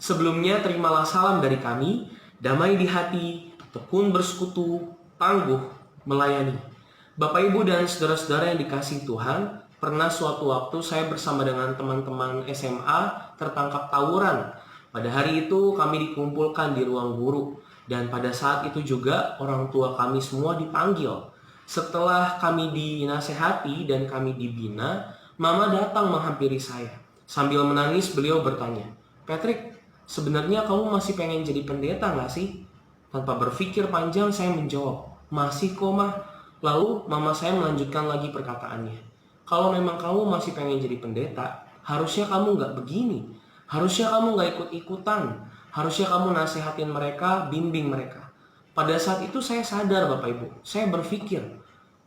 Sebelumnya terimalah salam dari kami, damai di hati, tekun bersekutu, tangguh melayani. Bapak, Ibu, dan saudara-saudara yang dikasihi Tuhan, pernah suatu waktu saya bersama dengan teman-teman SMA tertangkap tawuran. Pada hari itu kami dikumpulkan di ruang guru, dan pada saat itu juga orang tua kami semua dipanggil. Setelah kami dinasehati dan kami dibina, Mama datang menghampiri saya. Sambil menangis beliau bertanya, "Patrick, sebenarnya kamu masih pengen jadi pendeta gak sih?" Tanpa berpikir panjang saya menjawab, "Masih kok, Mah." Lalu mama saya melanjutkan lagi perkataannya, "Kalau memang kamu masih pengen jadi pendeta, harusnya kamu gak begini. Harusnya kamu gak ikut-ikutan. Harusnya kamu nasihatin mereka, bimbing mereka." Pada saat itu saya sadar, Bapak Ibu. Saya berpikir,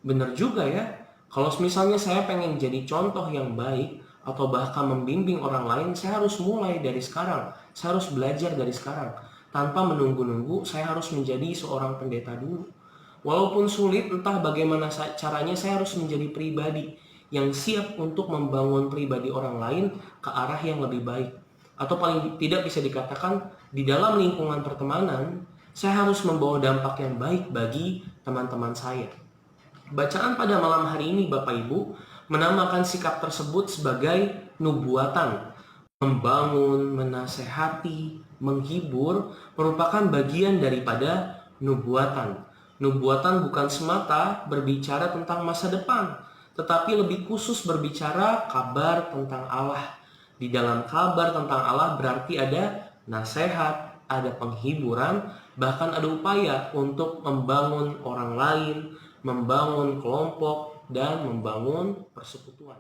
benar juga ya. Kalau misalnya saya pengen jadi contoh yang baik, atau bahkan membimbing orang lain, saya harus mulai dari sekarang. Saya harus belajar dari sekarang. Tanpa menunggu-nunggu, saya harus menjadi seorang pendeta dulu. Walaupun sulit, entah bagaimana caranya, saya harus menjadi pribadi yang siap untuk membangun pribadi orang lain ke arah yang lebih baik. Atau paling tidak bisa dikatakan, di dalam lingkungan pertemanan, saya harus membawa dampak yang baik bagi teman-teman saya. Bacaan pada malam hari ini, Bapak Ibu, menamakan sikap tersebut sebagai nubuatan. Membangun, menasehati, menghibur merupakan bagian daripada nubuatan. Nubuatan bukan semata berbicara tentang masa depan, tetapi lebih khusus berbicara kabar tentang Allah. Di dalam kabar tentang Allah berarti ada nasihat, ada penghiburan, bahkan ada upaya untuk membangun orang lain, membangun kelompok, dan membangun persekutuan.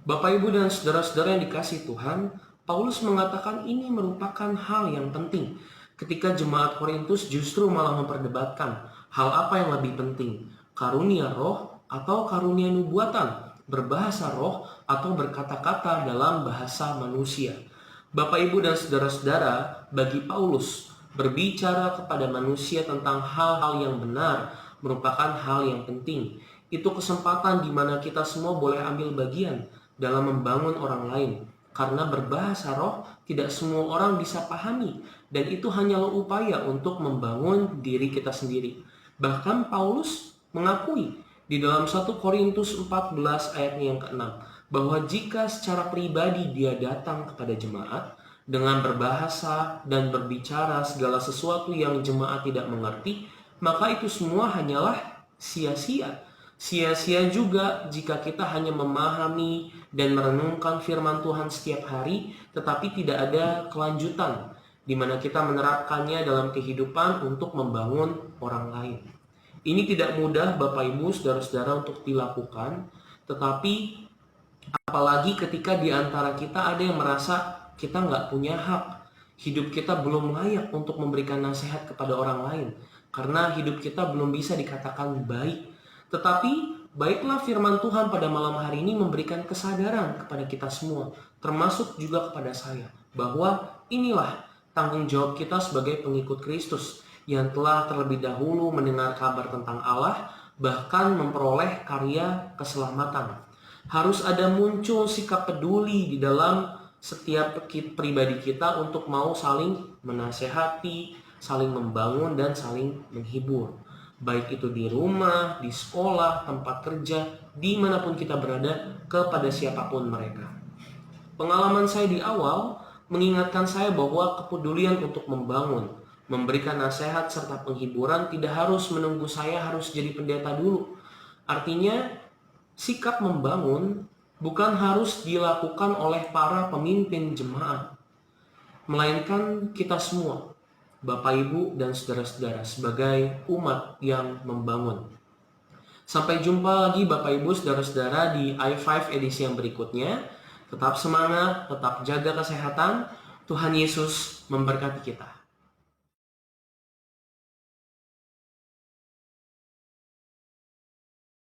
Bapak, Ibu, dan saudara-saudara yang dikasihi Tuhan, Paulus mengatakan ini merupakan hal yang penting. Ketika jemaat Korintus justru malah memperdebatkan hal apa yang lebih penting, karunia roh atau karunia nubuatan, berbahasa roh atau berkata-kata dalam bahasa manusia. Bapak, Ibu, dan saudara-saudara, bagi Paulus, berbicara kepada manusia tentang hal-hal yang benar merupakan hal yang penting. Itu kesempatan di mana kita semua boleh ambil bagian dalam membangun orang lain. Karena berbahasa roh tidak semua orang bisa pahami, dan itu hanyalah upaya untuk membangun diri kita sendiri. Bahkan Paulus mengakui di dalam 1 Korintus 14 ayatnya yang ke-6 bahwa jika secara pribadi dia datang kepada jemaat dengan berbahasa dan berbicara segala sesuatu yang jemaat tidak mengerti, maka itu semua hanyalah sia-sia. Sia-sia juga jika kita hanya memahami dan merenungkan firman Tuhan setiap hari, tetapi tidak ada kelanjutan, di mana kita menerapkannya dalam kehidupan untuk membangun orang lain. Ini tidak mudah, Bapak, Ibu, saudara-saudara, untuk dilakukan, tetapi apalagi ketika di antara kita ada yang merasa kita nggak punya hak, hidup kita belum layak untuk memberikan nasihat kepada orang lain, karena hidup kita belum bisa dikatakan baik. Tetapi baiklah firman Tuhan pada malam hari ini memberikan kesadaran kepada kita semua, termasuk juga kepada saya, bahwa inilah tanggung jawab kita sebagai pengikut Kristus yang telah terlebih dahulu mendengar kabar tentang Allah, bahkan memperoleh karya keselamatan. Harus ada muncul sikap peduli di dalam setiap pribadi kita untuk mau saling menasehati, saling membangun, dan saling menghibur. Baik itu di rumah, di sekolah, tempat kerja, dimanapun kita berada, kepada siapapun mereka. Pengalaman saya di awal mengingatkan saya bahwa kepedulian untuk membangun, memberikan nasihat serta penghiburan tidak harus menunggu saya harus jadi pendeta dulu. Artinya, sikap membangun bukan harus dilakukan oleh para pemimpin jemaat, melainkan kita semua, Bapak, Ibu, dan saudara-saudara, sebagai umat yang membangun. Sampai jumpa lagi Bapak, Ibu, saudara-saudara di i5 edisi yang berikutnya. Tetap semangat, tetap jaga kesehatan. Tuhan Yesus memberkati kita.